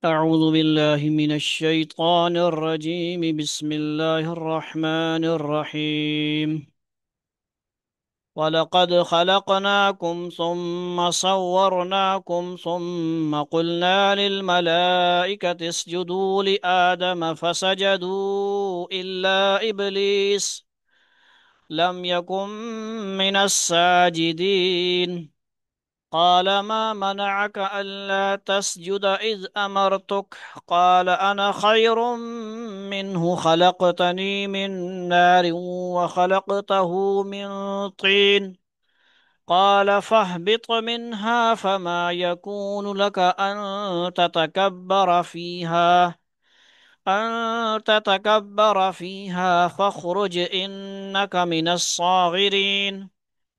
أعوذ بالله من الشيطان الرجيم. بسم الله الرحمن الرحيم. ولقد خلقناكم ثم صورناكم ثم قلنا للملائكة اسجدوا لآدم فسجدوا إلا إبليس لم يكن من الساجدين. قال ما منعك ألا تسجد إذ أمرتك؟ قال أنا خير منه خلقتني من نار وخلقته من طين. قال فاهبط منها فما يكون لك أن تتكبر فيها فاخرج إنك من الصاغرين.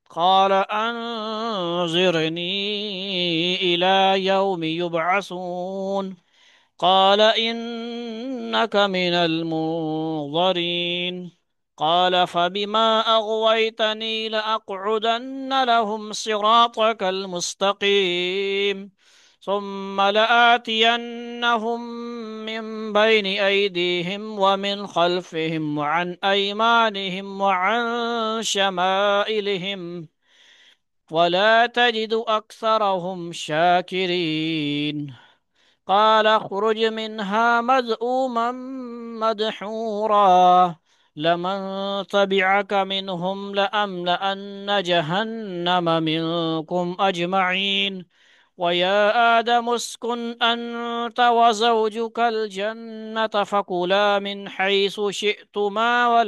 قال أنظرني إلى يوم يبعثون. قال إنك من المنظرين. قال فبما أغويتني لأقعدن لهم صراطك المستقيم ثم لآتينهم من بين أيديهم ومن خلفهم وعن أيمانهم وعن شمائلهم ولا تجد أكثرهم شاكرين. قال اخرج منها مذءوما مدحورا لمن تبعك منهم لأملأن جهنم منكم أجمعين. ويا آدم اسكن أنت وزوجك الجنة فكلا من حيث شئتما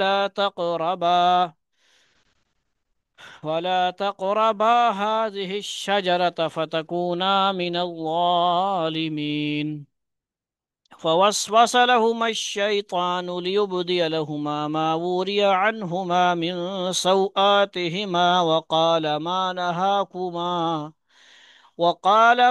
ولا تقربا هذه الشجرة فتكونا من الظالمين. فوسوس لهما الشيطان ليبدي لهما ما وري عنهما من سوآتهما وقال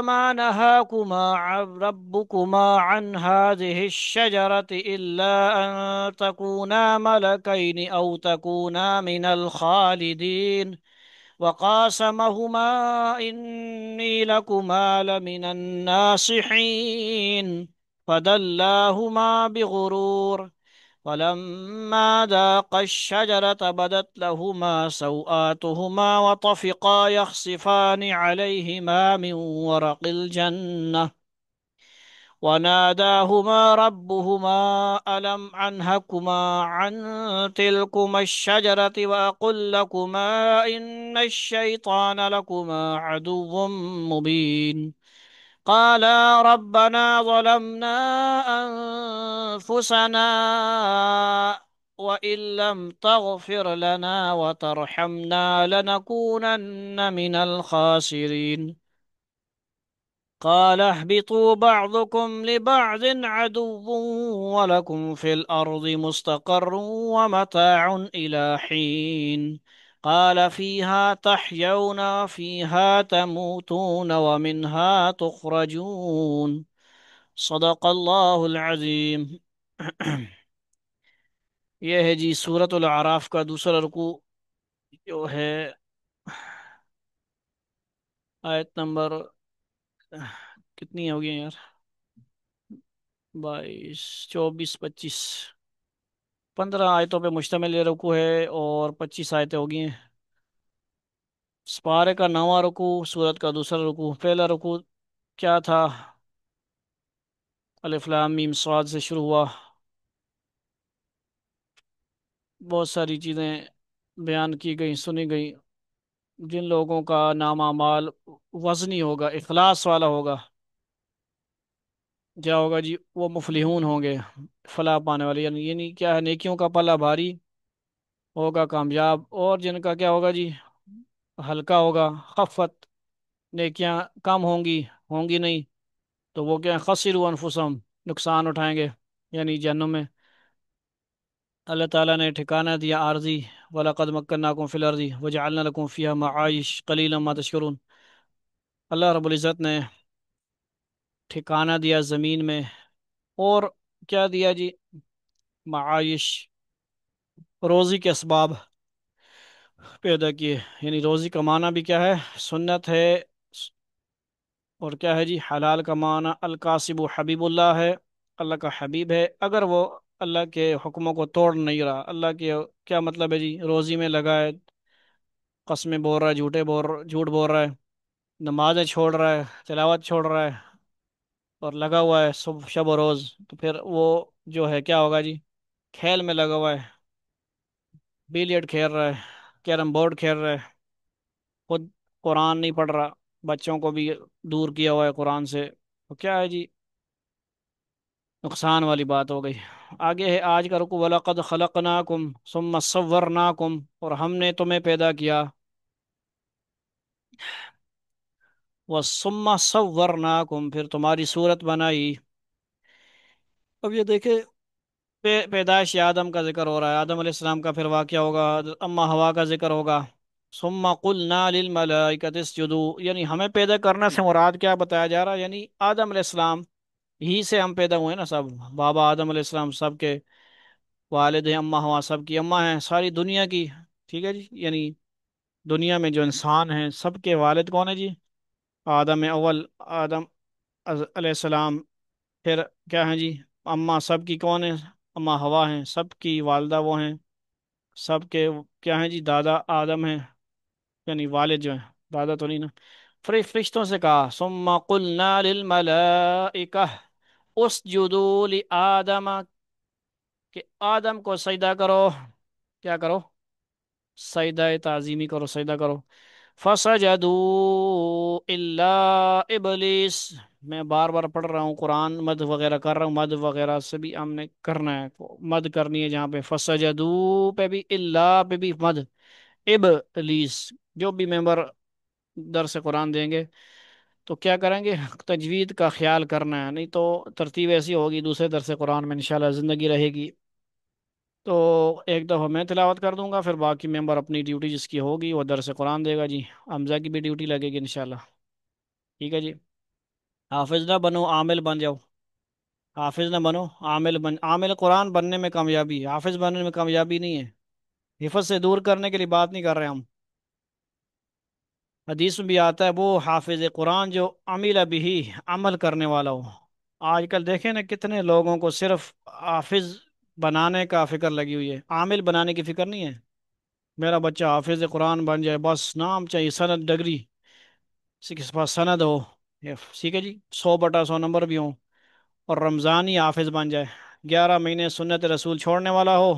ما نهاكما عن ربكما عن هذه الشجرة إلا أن تكونا ملكين أو تكونا من الخالدين. وقاسمهما إني لكما لمن الناصحين فدلاهما بغرور. فلما ذاقا الشجرة بدت لهما سوآتهما وطفقا يخصفان عليهما من ورق الجنة وناداهما ربهما ألم أنهكما عن تلكما الشجرة وأقل لكما إن الشيطان لكما عدو مبين. قالا ربنا ظلمنا أنفسنا وإن لم تغفر لنا وترحمنا لنكونن من الخاسرين. قال اهبطوا بعضكم لبعض عدو ولكم في الأرض مستقر ومتاع إلى حين. قال فيها تحيون فيها تموتون ومنها تخرجون. صدق اللہ العظیم. یہ ہے جی سورۃ الاعراف کا دوسرا رکوع، جو ہے آیت نمبر کتنی ہو گئی یار؟ 22 24 25 15 آیتوں پہ مشتمل یہ رکوع ہے اور 25 آیتیں ہو گئی ہیں. سپارے کا 9واں رکوع، سورت کا دوسرا رکوع. پہلا رکوع کیا تھا؟ الف لام میم صاد سے شروع ہوا. بہت ساری چیزیں بیان کی گئی، سنی گئی. جن لوگوں کا نام اعمال وزنی ہوگا، اخلاص والا ہوگا، کیا ہوگا جی؟ وہ مفلحون ہوں گے، فلاح پانے والے. یعنی کیا ہے؟ نیکیوں کا پلہ بھاری ہوگا، کامیاب. اور جن کا کیا ہوگا جی؟ ہلکا ہوگا، خفت. نیکیاں کم ہوں گی نہیں، تو وہ کیا خسروا انفسہم، نقصان اٹھائیں گے، یعنی جہنم میں. اللہ تعالیٰ نے ٹھکانہ دیا عارضی، وَلَقَدْ مَكَّنَّاكُمْ فِي الْأَرْضِ وَجَعَلْنَا لَكُمْ فِيهَا مَعَايِشَ قَلِيلًا مَا تَشْكُرُونَ. اللہ رب العزت نے ٹھکانہ دیا زمین میں، اور کیا دیا جی؟ معاش، روزی کے اسباب پیدا کیے. یعنی روزی کمانا بھی کیا ہے؟ سنت ہے. اور کیا ہے جی حلال کا معنی القاسب حبیب اللہ ہے، اللہ کا حبیب ہے اگر وہ اللہ کے حکموں کو توڑ نہیں رہا۔ اللہ کے کیا مطلب ہے جی، روزی میں لگا ہے، قسمیں بول رہا ہے، جھوٹ بول رہا ہے، نمازیں چھوڑ رہا ہے، تلاوت چھوڑ رہا ہے، اور لگا ہوا ہے صبح شب و روز، تو پھر وہ جو ہے کیا ہوگا جی، کھیل میں لگا ہوا ہے، بیلیٹ کھیل رہا ہے، کیرم بورڈ کھیل رہا ہے، خود قرآن نہیں پڑھ رہا، بچوں کو بھی دور کیا ہوا ہے قرآن سے، تو کیا ہے جی، نقصان والی بات ہو گئی۔ آگے ہے آج کا رکو، وَلَقَدْ خَلَقْنَاكُمْ ثُمَّ صَوَّرْنَاكُمْ، اور ہم نے تمہیں پیدا کیا، وَثُمَّ صَوَّرْنَاكُمْ، پھر تمہاری صورت بنائی۔ اب یہ دیکھیں، پیدائش آدم کا ذکر ہو رہا ہے، آدم علیہ السلام کا پھر واقعہ ہوگا، اما ہوا کا ذکر ہوگا۔ ثم قلنا للملائکۃ اسجدوا، یعنی ہمیں پیدا کرنے سے مراد کیا بتایا جا رہا ہے، یعنی آدم علیہ السلام ہی سے ہم پیدا ہوئے نا سب، بابا آدم علیہ السلام سب کے والد ہیں، اما ہوا سب کی اما ہیں، ساری دنیا کی، ٹھیک ہے جی، یعنی دنیا میں جو انسان ہیں سب کے والد کون ہے جی، آدم اول، آدم علیہ السلام، پھر کیا ہیں جی، اما سب کی کون ہے، اما ہوا ہیں، سب کی والدہ وہ ہیں، سب کے کیا ہیں جی، دادا آدم ہیں، یعنی والد جو ہیں، دادا تو نہیں نا۔ فرشتوں سے کہا، ثم قلنا للملائکہ اسجدوا لآدم، کہ آدم کو سجدہ کرو، کیا کرو، سجدہ تعظیمی کرو، سجدہ کرو۔ فسجدوا الا ابلیس، میں بار بار پڑھ رہا ہوں قرآن، مد وغیرہ کر رہا ہوں، مد وغیرہ سے بھی ہم نے کرنا ہے، مد کرنی ہے جہاں پہ فسجدوا پہ بھی، اللہ پہ بھی مد، ابلیس، جو بھی ممبر درس قرآن دیں گے تو کیا کریں گے، تجوید کا خیال کرنا ہے، نہیں تو ترتیب ایسی ہوگی دوسرے درس قرآن میں انشاءاللہ زندگی رہے گی، تو ایک دفعہ میں تلاوت کر دوں گا، پھر باقی ممبر اپنی ڈیوٹی جس کی ہوگی وہ درس قرآن دے گا جی، حمزہ کی بھی ڈیوٹی لگے گی انشاءاللہ، ٹھیک ہے جی۔ حافظ نہ بنو، عامل بن جاؤ، حافظ نہ بنو، عامل قرآن بننے میں کامیابی ہے، حافظ بننے میں کامیابی نہیں ہے، حفظ سے دور کرنے کے لیے بات نہیں کر رہے ہم، حدیث میں بھی آتا ہے وہ حافظ قرآن جو عمل بھی، عمل کرنے والا ہو۔ آج کل دیکھیں نا کتنے لوگوں کو صرف حافظ بنانے کا فکر لگی ہوئی ہے، عامل بنانے کی فکر نہیں ہے، میرا بچہ حافظ قرآن بن جائے بس، نام چاہیے، سند ڈگری، کسی کے پاس سند ہو، ٹھیک ہے جی، 100/100 نمبر بھی ہوں، اور رمضان ہی حافظ بن جائے، 11 مہینے سنت رسول چھوڑنے والا ہو،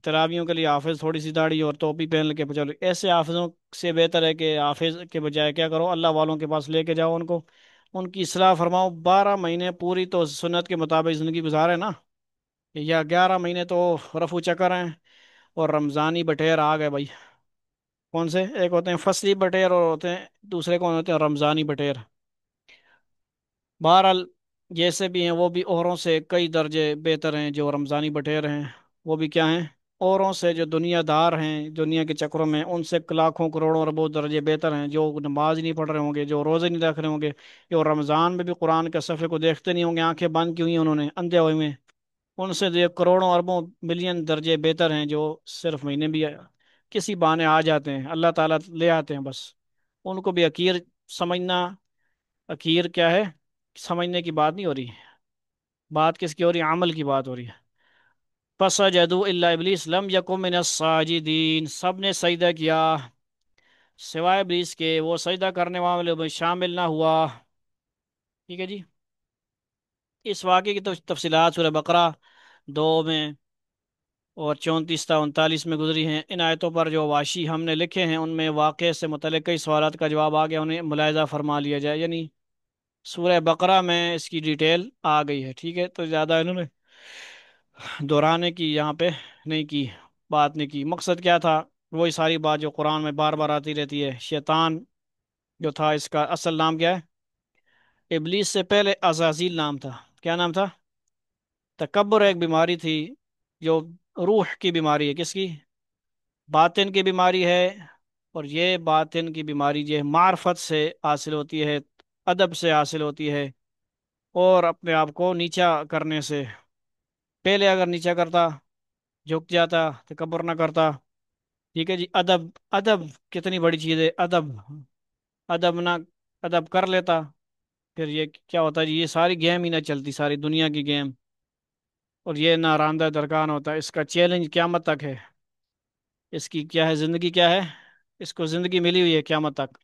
تراویوں کے لیے حافظ، تھوڑی سی داڑھی اور ٹوپی پہن کے چلو، ایسے حافظوں سے بہتر ہے کہ حافظ کے بجائے کیا کرو، اللہ والوں کے پاس لے کے جاؤ ان کو، ان کی اصلاح فرماؤ، 12 مہینے پوری تو سنت کے مطابق زندگی گزارے نا، یا 11 مہینے تو رفو چکر ہیں، اور رمضانی بٹیر آ گئے بھائی، کون سے، ایک ہوتے ہیں فصلی بٹیر اور ہوتے ہیں دوسرے کون ہوتے ہیں، رمضانی بٹیر، بہرحال جیسے بھی ہیں وہ بھی اوروں سے کئی درجے بہتر ہیں، جو رمضانی بٹیر ہیں وہ بھی کیا ہیں، اوروں سے، جو دنیا دار ہیں دنیا کے چکروں میں، ان سے لاکھوں کروڑوں اربوں درجے بہتر ہیں، جو نماز نہیں پڑھ رہے ہوں گے، جو روزے نہیں رکھ رہے ہوں گے، جو رمضان میں بھی قرآن کے صفحے کو دیکھتے نہیں ہوں گے، آنکھیں بند کی ہوئی ہیں انہوں نے، اندھے ہوئے ہیں، ان سے جو کروڑوں اربوں ملین درجے بہتر ہیں، جو صرف مہینے بھی کسی بہانے آ جاتے ہیں، اللہ تعالیٰ لے آتے ہیں بس، ان کو بھی حقیر سمجھنا، حقیر کیا ہے، سمجھنے کی بات نہیں ہو رہی، بات کس کی ہو رہی ہے، عمل کی بات ہو رہی ہے۔ فسجدوا الا ابلیس لم یکن من الساجدین، سب نے سجدہ کیا سوائے ابلیس کے، وہ سجدہ کرنے والے میں شامل نہ ہوا، ٹھیک ہے جی۔ اس واقعے کی تفصیلات سورہ بقرہ 2 میں اور 34 تا 39 میں گزری ہیں، ان آیتوں پر جو واشی ہم نے لکھے ہیں ان میں واقعے سے متعلق کئی سوالات کا جواب آ گیا، انہیں ملاحظہ فرما لیا جائے، یعنی سورہ بقرہ میں اس کی ڈیٹیل آ گئی ہے، ٹھیک ہے، تو زیادہ انہوں نے دہرانے کی یہاں پہ نہیں کی، بات نہیں کی، مقصد کیا تھا، وہی ساری بات جو قرآن میں بار بار آتی رہتی ہے، شیطان جو تھا اس کا اصل نام کیا ہے، ابلیس سے پہلے عزازیل نام تھا، کیا نام تھا، تکبر ایک بیماری تھی، جو روح کی بیماری ہے، کس کی، باطن کی بیماری ہے، اور یہ باطن کی بیماری یہ معرفت سے حاصل ہوتی ہے، ادب سے حاصل ہوتی ہے، اور اپنے آپ کو نیچا کرنے سے، پہلے اگر نیچا کرتا، جھک جاتا، تکبر نہ کرتا، ٹھیک ہے جی، ادب، ادب کتنی بڑی چیز ہے، ادب، ادب نہ ادب کر لیتا، پھر یہ کیا ہوتا جی، یہ ساری گیم ہی نہ چلتی، ساری دنیا کی گیم، اور یہ نہ راندہ درکان ہوتا، اس کا چیلنج قیامت تک ہے، اس کی کیا ہے زندگی کیا ہے، اس کو زندگی ملی ہوئی ہے قیامت تک،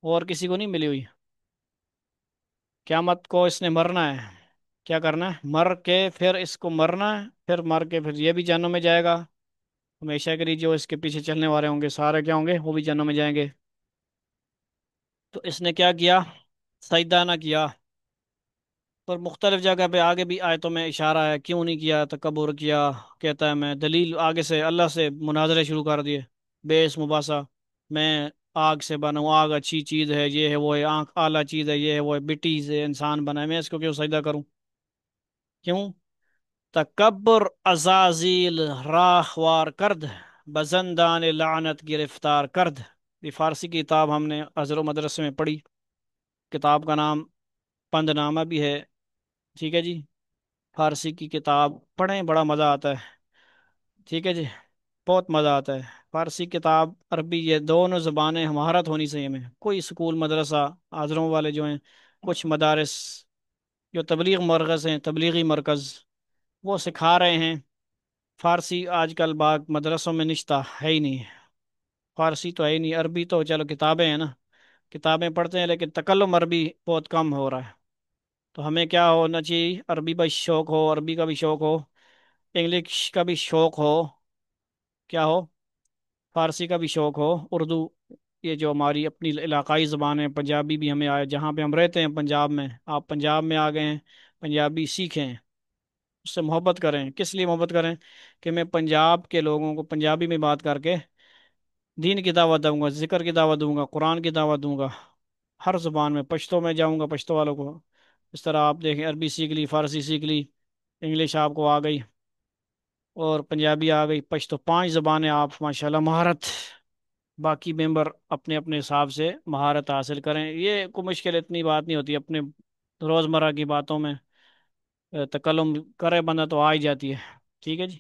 اور کسی کو نہیں ملی ہوئی، قیامت کو اس نے مرنا ہے، کیا کرنا ہے، مر کے پھر اس کو مرنا ہے، پھر مر کے پھر یہ بھی جہنم میں جائے گا، ہمیشہ کے لیے جو اس کے پیچھے چلنے والے ہوں گے سارے کیا ہوں گے، وہ بھی جہنم میں جائیں گے۔ تو اس نے کیا کیا، سجدہ نہ کیا، پر مختلف جگہ پہ آگے بھی آیتوں میں اشارہ ہے کیوں نہیں کیا، تکبر کیا، کہتا ہے میں دلیل آگے سے اللہ سے مناظرے شروع کر دیے، بے اس مباحثہ، میں آگ سے بنا ہوں، آگ اچھی چیز ہے، یہ ہے وہ ہے، آنکھ اعلیٰ چیز ہے، یہ ہے وہ ہے، مٹی سے انسان بنا ہے، میں اس کو کیوں سجدہ کروں، کیوں؟ تکبر ازازیل راہ وار کرد، بزندان لعنت گرفتار کرد۔ یہ فارسی کی کتاب ہم نے ازہر و مدرسے میں پڑھی، کتاب کا نام پند نامہ بھی ہے، ٹھیک ہے جی، فارسی کی کتاب پڑھیں بڑا مزہ آتا ہے، ٹھیک ہے جی، بہت مزہ آتا ہے، فارسی کتاب عربی یہ دونوں زبانیں مہارت ہونی چاہیے ہمیں، کوئی اسکول مدرسہ آزروں والے جو ہیں، کچھ مدارس جو تبلیغ مرکز ہیں، تبلیغی مرکز، وہ سکھا رہے ہیں فارسی، آج کل باغ مدرسوں میں نشتہ ہے ہی نہیں، فارسی تو ہے ہی نہیں، عربی تو چلو کتابیں ہیں نا، کتابیں پڑھتے ہیں لیکن تکلم عربی بہت کم ہو رہا ہے، تو ہمیں کیا ہونا چاہیے، عربی کا شوق ہو، عربی کا بھی شوق ہو، انگلش کا بھی شوق ہو، کیا ہو، فارسی کا بھی شوق ہو، اردو، یہ جو ہماری اپنی علاقائی زبان ہے، پنجابی بھی ہمیں آئے، جہاں پہ ہم رہتے ہیں پنجاب میں، آپ پنجاب میں آ گئے ہیں، پنجابی سیکھیں، اس سے محبت کریں، کس لیے محبت کریں، کہ میں پنجاب کے لوگوں کو پنجابی میں بات کر کے دین کی دعوت دوں گا، ذکر کی دعوت دوں گا، قرآن کی دعوت دوں گا، ہر زبان میں، پشتو میں جاؤں گا پشتو والوں کو، اس طرح آپ دیکھیں عربی سیکھ لی، فارسی سیکھ لی، انگلش آپ کو آ گئی، اور پنجابی آ گئی، پشتو، 5 زبانیں آپ ماشاءاللہ مہارت، باقی ممبر اپنے اپنے حساب سے مہارت حاصل کریں، یہ کوئی مشکل اتنی بات نہیں ہوتی، اپنے روزمرہ کی باتوں میں تکلم کرے بندہ تو آ ہی جاتی ہے، ٹھیک ہے جی۔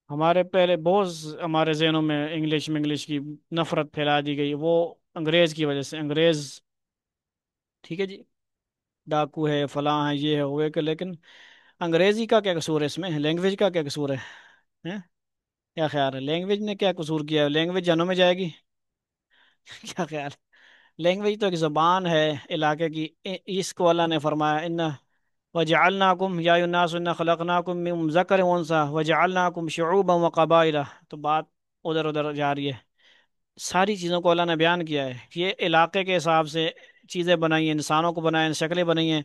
ہمارے پہلے بہت ہمارے ذہنوں میں انگلش کی نفرت پھیلا دی گئی، وہ انگریز کی وجہ سے، انگریز، ٹھیک ہے جی، ڈاکو ہے، فلاں ہے، یہ ہے وہ ہے کہ، لیکن انگریزی کا کیا قصور ہے اس میں، لینگویج کا کیا قصور ہے، ہیں؟ کیا خیال ہے لینگویج نے کیا قصور کیا ہے، لینگویج جنوں میں جائے گی کیا خیال ہے؟ لینگویج تو ایک زبان ہے علاقے کی، اس کو اللہ نے فرمایا ان وجعلناکم یا ایھا الناس انا خلقناکم من ذکر و انثی وجعلناکم شعوبا وقبائل، تو بات ادھر ادھر جا رہی ہے، ساری چیزوں کو اللہ نے بیان کیا ہے، یہ علاقے کے حساب سے چیزیں بنائی ہیں، انسانوں کو بنائے ہیں، شکلیں بنائی ہیں،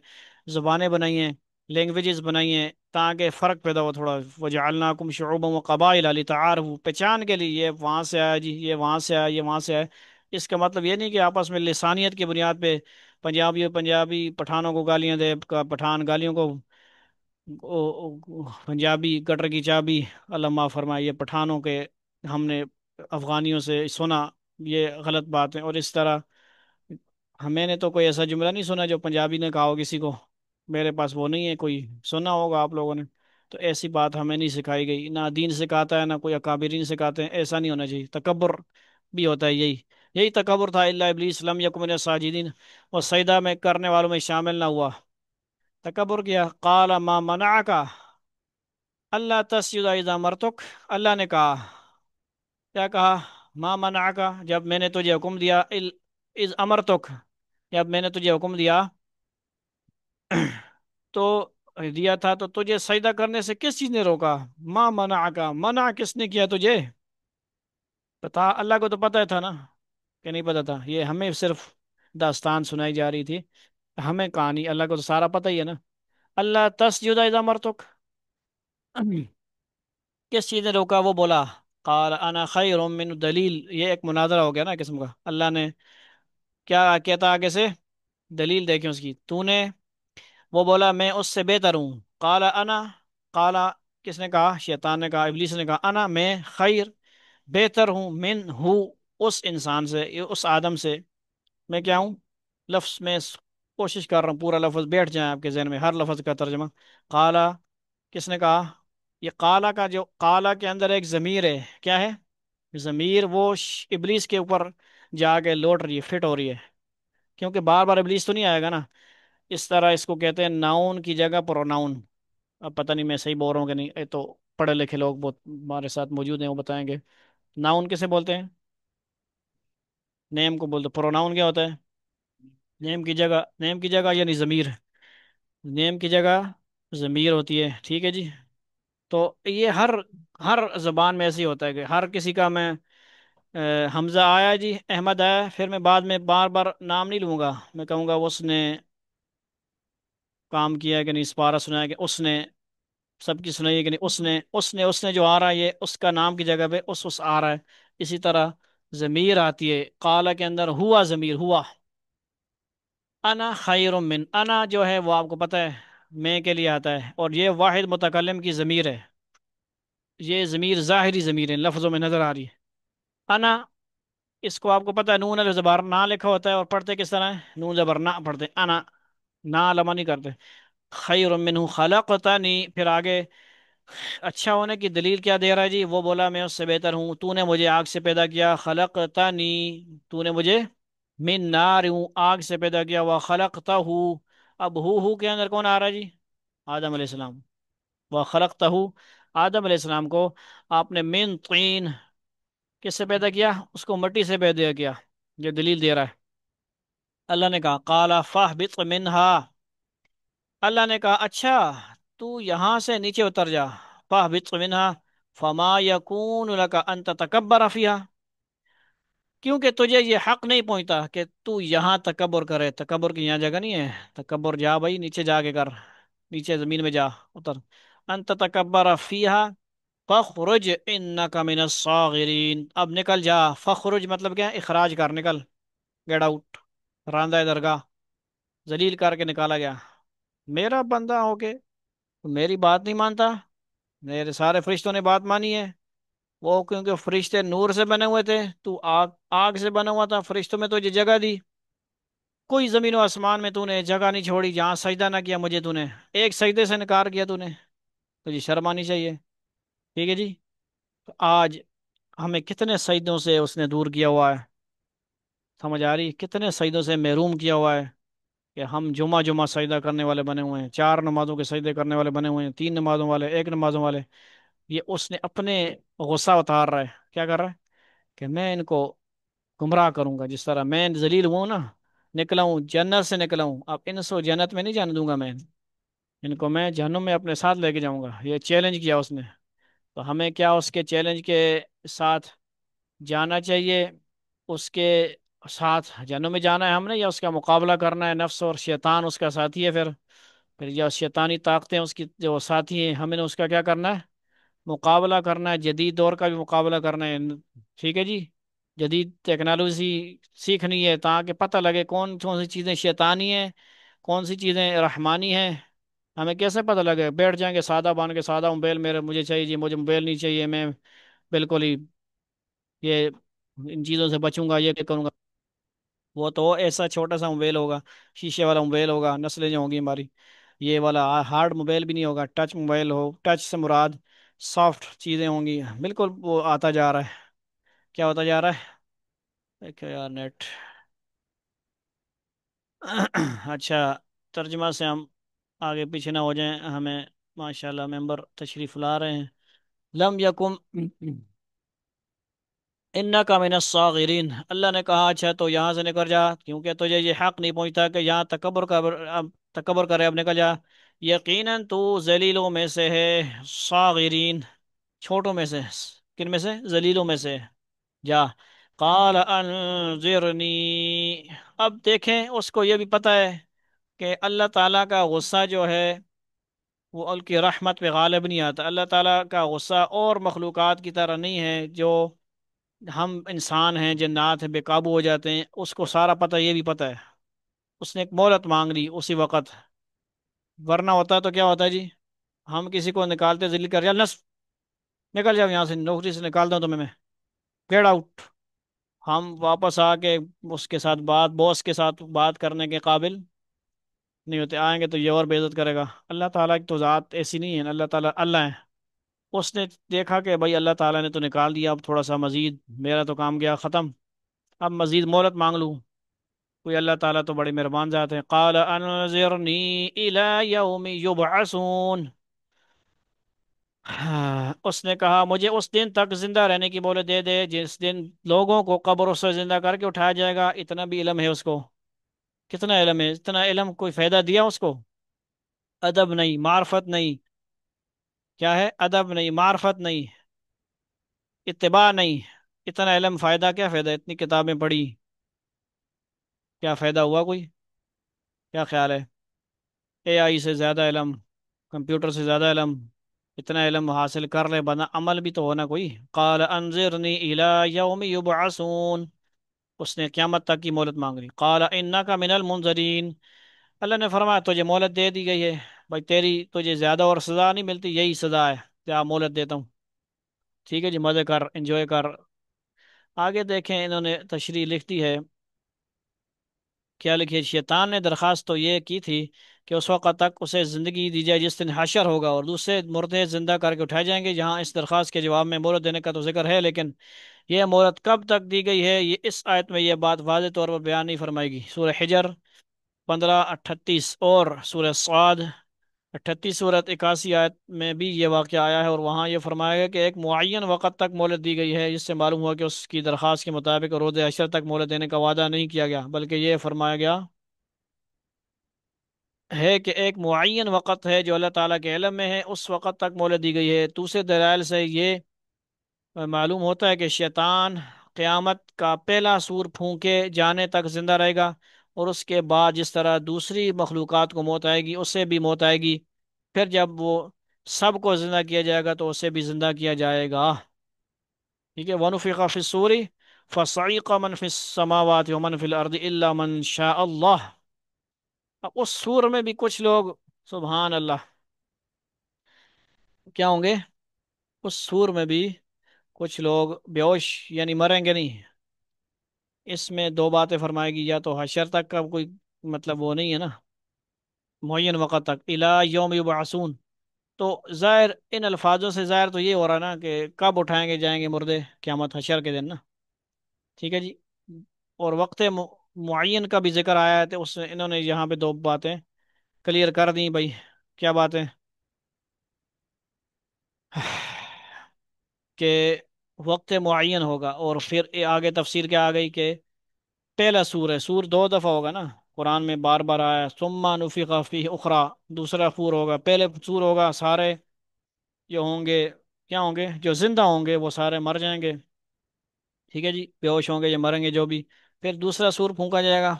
زبانیں بنائی ہیں، لینگویجز بنائی ہیں، تاکہ فرق پیدا ہو تھوڑا، وجعلناکم شعوبا وقبائل لتعارفوا، پہچان کے لیے، یہ وہاں سے آیا جی، یہ وہاں سے آیا، یہ وہاں سے آیا، اس کا مطلب یہ نہیں کہ آپس میں لسانیت کی بنیاد پہ پنجابی پٹھانوں کو گالیاں دے، پٹھان گالیوں کو، پنجابی گٹر کی چابی، اللہ معاف فرمائے، یہ پٹھانوں کے ہم نے افغانیوں سے سنا، یہ غلط بات ہے، اور اس طرح ہمیں نے تو کوئی ایسا جملہ نہیں سنا جو پنجابی نے کہا ہو کسی کو، میرے پاس وہ نہیں ہے، کوئی سنا ہوگا آپ لوگوں نے، تو ایسی بات ہمیں نہیں سکھائی گئی، نہ دین سکھاتا ہے، نہ کوئی اکابرین سکھاتے ہیں، ایسا نہیں ہونا چاہیے، تکبر بھی ہوتا ہے، یہی تکبر تھا، الا ابلیس لم یکن من الساجدین، اور سجدہ میں کرنے والوں میں شامل نہ ہوا، تکبر کیا، قال ما منعک اللہ تسجد اذا مرتک، اللہ نے کہا، کیا کہا، ما منعک، جب میں نے تجھے حکم دیا، اذ امرتک، جب میں نے تجھے حکم دیا تو دیا تھا تو تجھے سجدہ کرنے سے کس چیز نے روکا، ما منعک، منع کس نے کیا تجھے، پتا اللہ کو تو پتہ تھا نا، کہ نہیں پتا تھا، یہ ہمیں صرف داستان سنائی جا رہی تھی، ہمیں کہانی، اللہ کو تو سارا پتہ ہی ہے نا، اللہ تسجد اذا مرتک، کس چیز نے روکا، وہ بولا، قال انا خیر من، دلیل، یہ ایک مناظرہ ہو گیا نا قسم کا، اللہ نے کیا کہتا آگے سے، دلیل دیکھیں اس کی، تو نے، وہ بولا میں اس سے بہتر ہوں، قال انا، قال، کس نے کہا، شیطان نے کہا، ابلیس نے کہا، انا، میں، خیر، بہتر ہوں، من ہوں، اس انسان سے، اس آدم سے، میں کیا ہوں، لفظ میں کوشش کر رہا ہوں پورا لفظ بیٹھ جائے آپ کے ذہن میں، ہر لفظ کا ترجمہ، قالا، کس نے کہا، یہ قالا کا جو قالا کے اندر ایک ضمیر ہے، کیا ہے، ضمیر، وہ ابلیس کے اوپر جا کے لوٹ رہی ہے، فٹ ہو رہی ہے، کیونکہ بار بار ابلیس تو نہیں آئے گا نا. اس طرح اس کو کہتے ہیں ناؤن کی جگہ پروناؤن. اب پتہ نہیں میں صحیح بول رہا ہوں کہ نہیں، یہ تو پڑھے لکھے لوگ بہت ہمارے ساتھ موجود ہیں، وہ بتائیں گے. ناؤن کیسے بولتے ہیں؟ نیم کو بولتے. پروناؤن کیا ہوتا ہے؟ نیم کی جگہ یعنی ضمیر. نیم کی جگہ ضمیر ہوتی ہے، ٹھیک ہے جی. تو یہ ہر ہر زبان میں ایسے ہی ہوتا ہے کہ ہر کسی کا میں حمزہ آیا جی، احمد آیا، پھر میں بعد میں بار بار نام نہیں لوں گا، میں کہوں گا اس نے کام کیا ہے کہ نہیں، سپارہ سنایا کہ اس نے، سب کی سنائی ہے کہ نہیں، اس نے جو آ رہا ہے یہ اس کا نام کی جگہ پہ اس آ رہا ہے. اسی طرح ضمیر آتی ہے قال کے اندر، ہوا ضمیر ہوا. انا خیر من، انا جو ہے وہ آپ کو پتہ ہے میں کے لیے آتا ہے، اور یہ واحد متکلم کی ضمیر ہے. یہ ضمیر ظاہری ضمیر ہے، لفظوں میں نظر آ رہی ہے. انا، اس کو آپ کو پتہ ہے نون علیہ زبر نہ لکھا ہوتا ہے، اور پڑھتے کس طرح ہے؟ نون زبر نہ پڑھتے، انا نہ لمع نہیں کرتے. خیر منہ خلقتنی، پھر آگے اچھا ہونے کی دلیل کیا دے رہا ہے جی؟ وہ بولا میں اس سے بہتر ہوں، تو نے مجھے آگ سے پیدا کیا. خلقتنی، تو نے مجھے من نار، ہوں آگ سے پیدا کیا. وہ خلقتہ، اب ہو کے اندر کون آ رہا ہے جی؟ آدم علیہ السلام. وہ خلقتہ، آدم علیہ السلام کو آپ نے من طین، کس سے پیدا کیا؟ اس کو مٹی سے پیدا کیا. یہ دلیل دے رہا ہے. اللہ نے کہا قال فاہبط منہا، اللہ نے کہا اچھا تو یہاں سے نیچے اتر جا. فاہبط منہا فما یکون لک ان تتکبر فیہا، کیونکہ تجھے یہ حق نہیں پہنچتا کہ تو یہاں تکبر کرے. تکبر کی یہاں جگہ نہیں ہے. تکبر جا بھائی نیچے جا کے کر، نیچے زمین میں جا، اتر. ان تتکبر فیہا فخرج انک من الصاغرین، اب نکل جا. فخرج مطلب کیا ہے؟ اخراج کر، نکل، گیٹ آؤٹ. راندہ درگاہ، ذلیل کر کے نکالا گیا. میرا بندہ ہو کے تو میری بات نہیں مانتا؟ میرے سارے فرشتوں نے بات مانی ہے. وہ کیونکہ فرشتے نور سے بنے ہوئے تھے، تو آگ آگ سے بنا ہوا تھا. فرشتوں میں تو یہ جگہ دی، کوئی زمین و آسمان میں تو نے جگہ نہیں چھوڑی جہاں سجدہ نہ کیا مجھے. تو نے ایک سجدے سے انکار کیا، تو نے، تجھے شرم آنی چاہیے. ٹھیک ہے جی. تو آج ہمیں کتنے سجدوں سے اس نے دور کیا ہوا ہے، سمجھ آ رہی؟ کتنے سجدوں سے محروم کیا ہوا ہے کہ ہم جمعہ جمعہ سجدہ کرنے والے بنے ہوئے ہیں، 4 نمازوں کے سجدے کرنے والے بنے ہوئے ہیں، 3 نمازوں والے، 1 نمازوں والے. یہ اس نے اپنے غصہ اتار رہا ہے. کیا کر رہا ہے؟ کہ میں ان کو گمراہ کروں گا. جس طرح میں ذلیل ہوں نا، نکلا ہوں جنت سے، نکلا ہوں، اب ان سو جنت میں نہیں جانے دوں گا میں. ان کو میں جہنم میں اپنے ساتھ لے کے جاؤں گا. یہ چیلنج کیا اس نے. تو ہمیں کیا اس کے چیلنج کے ساتھ جانا چاہیے؟ اس کے ساتھ جہنم میں جانا ہے ہم نے، یا اس کا مقابلہ کرنا ہے؟ نفس اور شیطان اس کا ساتھی ہے، پھر جو شیطانی طاقتیں اس کی جو ساتھی ہیں، ہمیں نے اس کا کیا کرنا ہے؟ مقابلہ کرنا ہے. جدید دور کا بھی مقابلہ کرنا ہے. ٹھیک ہے جی. جدید ٹیکنالوجی سیکھنی ہے تاکہ پتہ لگے کون کون سی چیزیں شیطانی ہیں، کون سی چیزیں رحمانی ہیں. ہمیں کیسے پتہ لگے؟ بیٹھ جائیں گے سادہ بان کے، سادہ موبائل میرے مجھے چاہیے جی، مجھے موبائل نہیں چاہیے، میں بالکل ہی یہ ان چیزوں سے بچوں گا، یہ کروں گا. وہ تو ایسا چھوٹا سا موبائل ہوگا، شیشے والا موبائل ہوگا. نسلیں جو ہوں گی ہماری، یہ والا ہارڈ موبائل بھی نہیں ہوگا، ٹچ موبائل ہو. ٹچ سے مراد سافٹ چیزیں ہوں گی. بالکل وہ آتا جا رہا ہے. کیا ہوتا جا رہا ہے؟ دیکھو یار نیٹ. اچھا، ترجمہ سے ہم آگے پیچھے نہ ہو جائیں. ہمیں ماشاءاللہ ممبر تشریف لا رہے ہیں. لم یکم انک من الصاغرین، اللہ نے کہا اچھا تو یہاں سے نکل جا، کیونکہ تجھے یہ حق نہیں پہنچتا کہ یہاں تکبر کر، اب تکبر کرے. اب نکل جا، یقیناً تو ذلیلوں میں سے ہے. صاغرین، چھوٹوں میں سے. کن میں سے؟ ذلیلوں میں سے. جا. قال انظرنی، اب دیکھیں اس کو یہ بھی پتہ ہے کہ اللہ تعالیٰ کا غصہ جو ہے وہ ان کی رحمت پہ غالب نہیں آتا. اللہ تعالیٰ کا غصہ اور مخلوقات کی طرح نہیں ہے جو ہم انسان ہیں، جنات ہیں، بے قابو ہو جاتے ہیں. اس کو سارا پتہ، یہ بھی پتہ ہے. اس نے ایک مہلت مانگ لی اسی وقت. ورنہ ہوتا تو کیا ہوتا ہے جی؟ ہم کسی کو نکالتے، ذلیل کر، نس نکل جاؤ یہاں سے، نوکری سے نکال دوں تمہیں میں، گیٹ آؤٹ. ہم واپس آ کے اس کے ساتھ بات، باس کے ساتھ بات کرنے کے قابل نہیں ہوتے. آئیں گے تو یہ اور بے عزت کرے گا. اللہ تعالیٰ کی تو ذات ایسی نہیں ہے. اللہ تعالیٰ اللہ ہے. اس نے دیکھا کہ بھائی اللہ تعالیٰ نے تو نکال دیا، اب تھوڑا سا مزید، میرا تو کام گیا ختم، اب مزید مہلت مانگ لوں. کوئی اللہ تعالیٰ تو بڑے مہربان ذات ہیں۔ قال انظرنی الی یوم یبعثون، ہاں، اس نے کہا مجھے اس دن تک زندہ رہنے کی مہلت دے دے جس دن لوگوں کو قبروں سے زندہ کر کے اٹھایا جائے گا۔ اتنا بھی علم ہے اس کو؟ کتنا علم ہے؟ اتنا علم کوئی فائدہ دیا اس کو؟ ادب نہیں، معرفت نہیں، کیا ہے؟ ادب نہیں، معرفت نہیں، اتباع نہیں، اتنا علم فائدہ کیا فائدہ؟ اتنی کتابیں پڑھی، کیا فائدہ ہوا کوئی؟ کیا خیال ہے؟ اے آئی سے زیادہ علم، کمپیوٹر سے زیادہ علم، اتنا علم حاصل کر لے بنا عمل بھی تو ہونا کوئی۔ قال انظرنی الی یوم یبعثون، اس نے قیامت تک کی مہلت مانگ لی۔ قال انک من المنظرین، اللہ نے فرمایا تجھے مہلت دے دی گئی ہے بھائی، تیری تجھے زیادہ اور سزا نہیں ملتی، یہی سزا ہے، کیا مہلت دیتا ہوں، ٹھیک ہے جی، مزے کر، انجوائے کر۔ آگے دیکھیں انہوں نے تشریح لکھ دی ہے، کیا لکھی؟ شیطان نے درخواست تو یہ کی تھی کہ اس وقت تک اسے زندگی دی جائے جس دن حشر ہوگا اور دوسرے مردے زندہ کر کے اٹھائے جائیں گے۔ جہاں اس درخواست کے جواب میں مہلت دینے کا تو ذکر ہے، لیکن یہ مہلت کب تک دی گئی ہے، یہ اس آیت میں یہ بات واضح طور پر بیان نہیں فرمائے گی۔ سورہ حجر 15:38 اور سورہ صاد 38 سورت 81 آیت میں بھی یہ واقعہ آیا ہے، اور وہاں یہ فرمایا گیا کہ ایک معین وقت تک مہلت دی گئی ہے، جس سے معلوم ہوا کہ اس کی درخواست کے مطابق روز حشر تک مہلت دینے کا وعدہ نہیں کیا گیا، بلکہ یہ فرمایا گیا ہے کہ ایک معین وقت ہے جو اللہ تعالیٰ کے علم میں ہے، اس وقت تک مہلت دی گئی ہے۔ دوسرے دلائل سے یہ معلوم ہوتا ہے کہ شیطان قیامت کا پہلا سور پھونکے جانے تک زندہ رہے گا، اور اس کے بعد جس طرح دوسری مخلوقات کو موت آئے گی اسے بھی موت آئے گی، پھر جب وہ سب کو زندہ کیا جائے گا تو اسے بھی زندہ کیا جائے گا، ٹھیک ہے۔ وَنُفِخَ فِي الصُّورِ فَصَعِقَ مَنْ فِي السَّمَاوَاتِ وَمَنْ فِي الْأَرْضِ إِلَّا مَنْ شَاءَ اللَّهُ، اب اس سور میں بھی کچھ لوگ، سبحان اللہ، کیا ہوں گے؟ اس سور میں بھی کچھ لوگ بیہوش، یعنی مریں گے نہیں۔ اس میں دو باتیں فرمائے گی، یا تو حشر تک کا کوئی مطلب وہ نہیں ہے نا، معین وقت تک، الی یوم یبعثون، تو ظاہر ان الفاظوں سے ظاہر تو یہ ہو رہا نا کہ کب اٹھائیں گے جائیں گے مردے؟ قیامت، حشر کے دن نا، ٹھیک ہے جی۔ اور وقت معین کا بھی ذکر آیا ہے، تو اس انہوں نے یہاں پہ دو باتیں کلیئر کر دی بھائی۔ کیا باتیں؟ کہ وقت معین ہوگا، اور پھر یہ آگے تفسیر کیا آ گئی کہ پہلا سور ہے، سور دو دفعہ ہوگا نا، قرآن میں بار بار آیا، ثم نفخ فیہ اخرى، دوسرا سور ہوگا، پہلے سور ہوگا سارے جو ہوں گے، کیا ہوں گے؟ جو زندہ ہوں گے وہ سارے مر جائیں گے، ٹھیک ہے جی، بے ہوش ہوں گے یا مریں گے جو بھی۔ پھر دوسرا سور پھونکا جائے گا،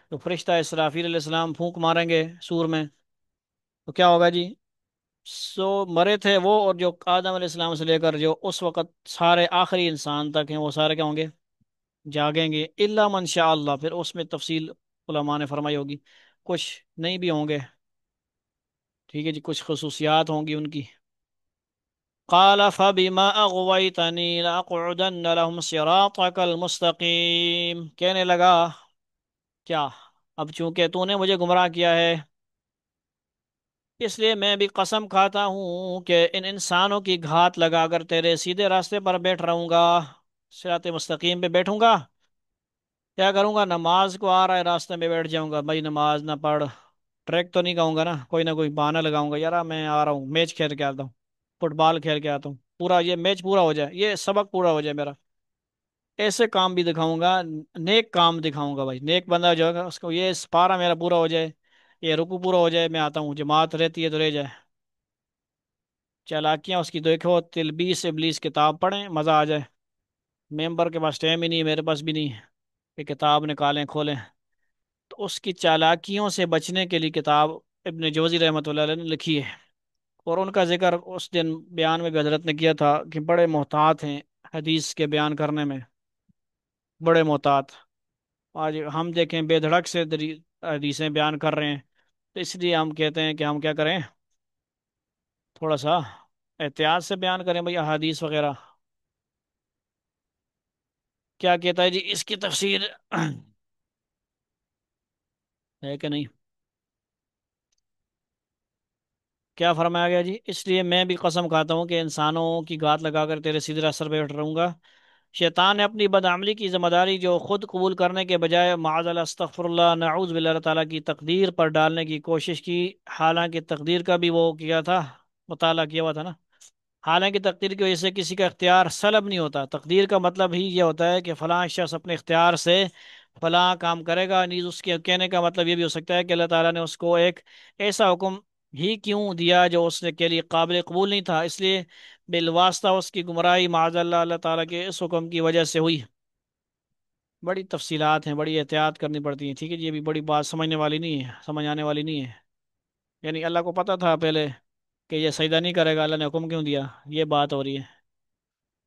تو فرشتہ اسرافیل علیہ السلام پھونک ماریں گے سور میں، تو کیا ہوگا جی؟ سو مرے تھے وہ، اور جو آدم علیہ السلام سے لے کر جو اس وقت سارے آخری انسان تک ہیں، وہ سارے کیا ہوں گے؟ جاگیں گے، الا من شاء اللہ، پھر اس میں تفصیل علماء نے فرمائی ہوگی، کچھ نہیں بھی ہوں گے، ٹھیک ہے جی، کچھ خصوصیات ہوں گی ان کی۔ قال فبما اغويتني لاقعدن لهم صراطك المستقيم، کہنے لگا کیا، اب چونکہ تو نے مجھے گمراہ کیا ہے، اس لیے میں بھی قسم کھاتا ہوں کہ ان انسانوں کی گھات لگا کر تیرے سیدھے راستے پر بیٹھ رہوں گا، صراط مستقیم پہ بیٹھوں گا۔ کیا کروں گا؟ نماز کو آ رہا ہے راستے میں بیٹھ جاؤں گا بھائی، نماز نہ پڑھ، ٹریک تو نہیں کہوں گا نا، کوئی نہ کوئی بہانہ لگاؤں گا، یار میں آ رہا ہوں میچ کھیل کے آتا ہوں، فٹ بال کھیل کے آتا ہوں، پورا یہ میچ پورا ہو جائے، یہ سبق پورا ہو جائے میرا، ایسے کام بھی دکھاؤں گا، نیک کام دکھاؤں گا بھائی، نیک بندہ جو ہے اس کو یہ پارا میرا پورا ہو جائے، یہ رکو پورا ہو جائے، میں آتا ہوں، جماعت رہتی ہے تو رہ جائے۔ چالاکیاں اس کی دیکھو، تلبیس ابلیس کتاب پڑھیں مزہ آ جائے، ممبر کے پاس ٹائم ہی نہیں ہے، میرے پاس بھی نہیں ہے کہ کتاب نکالیں کھولیں، تو اس کی چالاکیوں سے بچنے کے لیے کتاب ابن جوزی رحمۃ اللہ علیہ نے لکھی ہے، اور ان کا ذکر اس دن بیان میں بھی حضرت نے کیا تھا کہ بڑے محتاط ہیں حدیث کے بیان کرنے میں، بڑے محتاط۔ آج ہم دیکھیں بے دھڑک سے حدیثیں بیان کر رہے ہیں، تو اس لیے ہم کہتے ہیں کہ ہم کیا کریں، تھوڑا سا احتیاط سے بیان کریں بھئی احادیث وغیرہ۔ کیا کہتا ہے جی اس کی تفسیر ہے کہ نہیں؟ کیا فرمایا گیا جی؟ اس لیے میں بھی قسم کھاتا ہوں کہ انسانوں کی گھات لگا کر تیرے سیدھے راستہ پر بیٹھ رہوں گا، شیطان نے اپنی بدعملی کی ذمہ داری جو خود قبول کرنے کے بجائے معاذ اللہ استغفر اللہ نعوذ باللہ اللہ تعالیٰ کی تقدیر پر ڈالنے کی کوشش کی، حالانکہ تقدیر کا بھی وہ کیا تھا، مطالعہ کیا ہوا تھا نا۔ حالانکہ تقدیر کی وجہ سے کسی کا اختیار سلب نہیں ہوتا، تقدیر کا مطلب ہی یہ ہوتا ہے کہ فلاں شخص اپنے اختیار سے فلاں کام کرے گا، نیز اس کے کہنے کا مطلب یہ بھی ہو سکتا ہے کہ اللہ تعالیٰ نے اس کو ایک ایسا حکم ہی کیوں دیا جو اس کے لیے قابل قبول نہیں تھا، اس لیے بالواسطہ اس کی گمراہی معاذ اللہ اللہ تعالیٰ کے اس حکم کی وجہ سے ہوئی۔ بڑی تفصیلات ہیں، بڑی احتیاط کرنی پڑتی ہیں، ٹھیک ہے جی، یہ بھی بڑی بات سمجھنے والی نہیں ہے، سمجھ آنے والی نہیں ہے۔ یعنی اللہ کو پتہ تھا پہلے کہ یہ سجدہ نہیں کرے گا، اللہ نے حکم کیوں دیا، یہ بات ہو رہی ہے،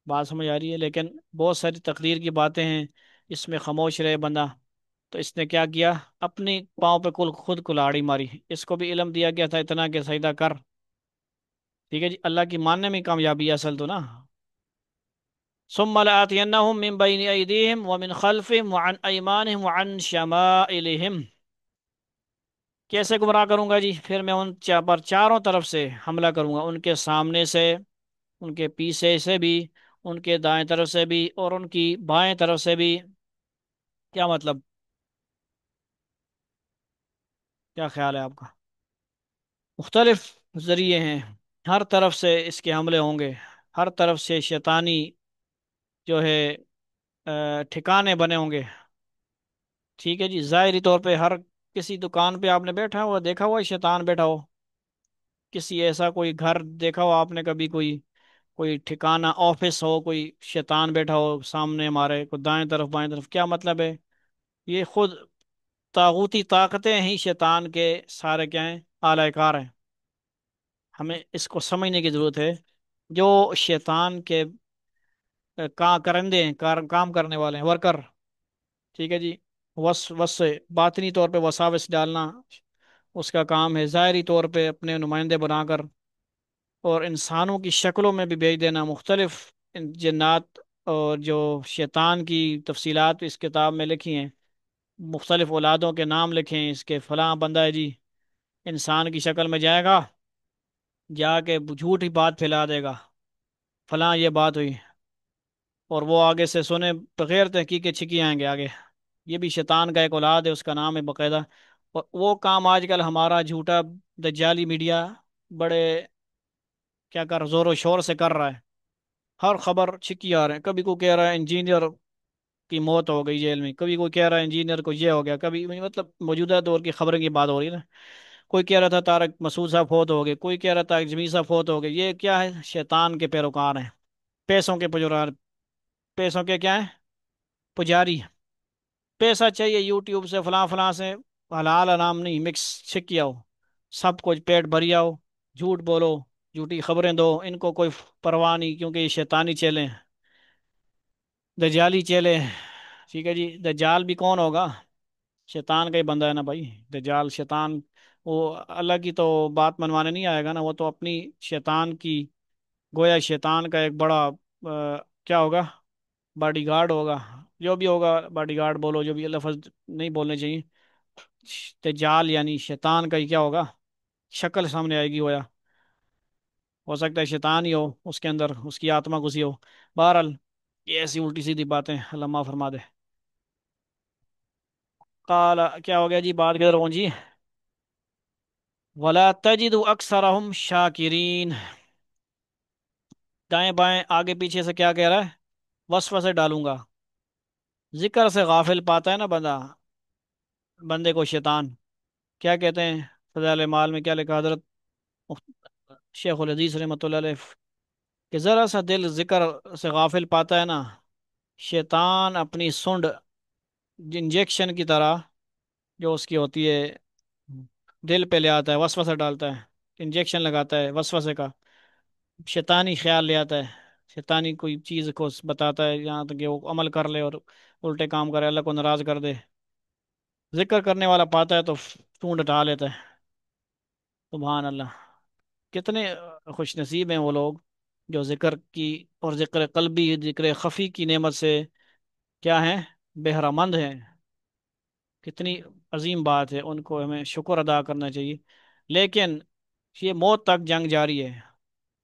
بات سمجھ آ رہی ہے۔ لیکن بہت ساری تقدیر کی باتیں ہیں، اس میں خاموش رہے بندہ، تو اس نے کیا کیا، اپنی پاؤں پہ کل خود کلاڑی ماری۔ اس کو بھی علم دیا گیا تھا اتنا کہ سجدہ کر، ٹھیک ہے جی، اللہ کی ماننے میں کامیابی ہے اصل تو نا۔ ثم لآتينهم من بين أيديهم ومن خلفهم وعن أيمانهم وعن شمائلهم، کیسے گمراہ کروں گا جی، پھر میں ان پر چاروں طرف سے حملہ کروں گا، ان کے سامنے سے، ان کے پیچھے سے بھی، ان کے دائیں طرف سے بھی، اور ان کی بائیں طرف سے بھی۔ کیا مطلب، کیا خیال ہے آپ کا؟ مختلف ذریعے ہیں، ہر طرف سے اس کے حملے ہوں گے، ہر طرف سے شیطانی جو ہے ٹھکانے بنے ہوں گے، ٹھیک ہے جی۔ ظاہری طور پہ ہر کسی دکان پہ آپ نے بیٹھا ہوا دیکھا ہوا ہے شیطان بیٹھا ہو، کسی ایسا کوئی گھر دیکھا ہو آپ نے کبھی، کوئی کوئی ٹھکانہ آفس ہو، کوئی شیطان بیٹھا ہو سامنے ہمارے، کوئی دائیں طرف بائیں طرف، کیا مطلب ہے؟ یہ خود طاغوتی طاقتیں ہی شیطان کے سارے کیا ہیں، اعلی کار ہیں۔ ہمیں اس کو سمجھنے کی ضرورت ہے، جو شیطان کے کرندے ہیں، کام کرنے والے ہیں، ورکر، ٹھیک ہے جی، وس باطنی طور پہ وساوس ڈالنا اس کا کام ہے، ظاہری طور پہ اپنے نمائندے بنا کر اور انسانوں کی شکلوں میں بھی بھیج دینا مختلف جنات، اور جو شیطان کی تفصیلات اس کتاب میں لکھی ہیں، مختلف اولادوں کے نام لکھے ہیں، اس کے فلاں بندہ ہے جی، انسان کی شکل میں جائے گا، جا کے جھوٹی بات پھیلا دے گا، فلاں یہ بات ہوئی، اور وہ آگے سے سنے بغیر تحقیق کے چھکی آئیں گے آگے۔ یہ بھی شیطان کا ایک اولاد ہے، اس کا نام ہے باقاعدہ، اور وہ کام آج کل ہمارا جھوٹا دجالی میڈیا بڑے کیا کر زور و شور سے کر رہا ہے، ہر خبر چھکی آ رہے ہیں، کبھی کو کہہ رہا ہے انجینئر کی موت ہو گئی جیل میں، کبھی کوئی کہہ رہا ہے انجینئر کو یہ ہو گیا، کبھی مطلب موجودہ دور کی خبریں کی بات ہو رہی ہے نا، کوئی کہہ رہا تھا طارق مسعود صاحب فوت ہو گئے، کوئی کہہ رہا تھا جمیل صاحب فوت ہو گئے، یہ کیا ہے، شیطان کے پیروکار ہیں، پیسوں کے پجرار، پیسوں کے کیا ہیں، پجاری، پیسہ چاہیے یوٹیوب سے فلاں فلاں سے، حلال حرام نہیں مکس چھکیا ہو، سب کچھ پیٹ بھریا ہو، جھوٹ بولو، جھوٹی خبریں دو، ان کو کوئی پرواہ نہیں، کیونکہ یہ شیطانی چیلے ہیں، دجالی چیلے ہیں، ٹھیک ہے جی۔ دجال بھی کون ہوگا، شیطان کا ہی بندہ ہے نا بھائی، دجال شیطان، وہ اللہ کی تو بات منوانے نہیں آئے گا نا، وہ تو اپنی شیطان کی، گویا شیطان کا ایک بڑا کیا ہوگا، باڈی گارڈ ہوگا، جو بھی ہوگا، باڈی گارڈ بولو، جو بھی لفظ نہیں بولنے چاہیے، دجال یعنی شیطان کا ہی کیا ہوگا، شکل سامنے آئے گی، گویا ہو سکتا ہے شیطان ہی ہو اس کے اندر، اس کی آتما گھسی ہو، بہرحال یہ ایسی الٹی سیدھی باتیں، اللہ معاف فرما دے۔ قال کیا ہو گیا جی، بات کدھر پہنچی، ولا تجد اکثرهم شاکرین، دائیں بائیں آگے پیچھے سے کیا کہہ رہا ہے، وسوسے ڈالوں گا، ذکر سے غافل پاتا ہے نا بندہ، بندے کو شیطان، کیا کہتے ہیں فضائل مال میں کیا لکھا حضرت شیخ الحدیث رحمۃ اللہ علیہ، کہ ذرا سا دل ذکر سے غافل پاتا ہے نا، شیطان اپنی سونڈ انجیکشن کی طرح جو اس کی ہوتی ہے دل پہ لے آتا ہے، وسوسہ ڈالتا ہے، انجیکشن لگاتا ہے وسوسے کا، شیطانی خیال لے آتا ہے، شیطانی کوئی چیز کو بتاتا ہے یہاں تک کہ وہ عمل کر لے اور الٹے کام کرے، اللہ کو ناراض کر دے، ذکر کرنے والا پاتا ہے تو سونڈ ہٹا لیتا ہے، سبحان اللہ، کتنے خوش نصیب ہیں وہ لوگ جو ذکر کی اور ذکر قلبی، ذکر خفی کی نعمت سے کیا ہیں، بہرہ مند ہیں، کتنی عظیم بات ہے، ان کو ہمیں شکر ادا کرنا چاہیے، لیکن یہ موت تک جنگ جاری ہے،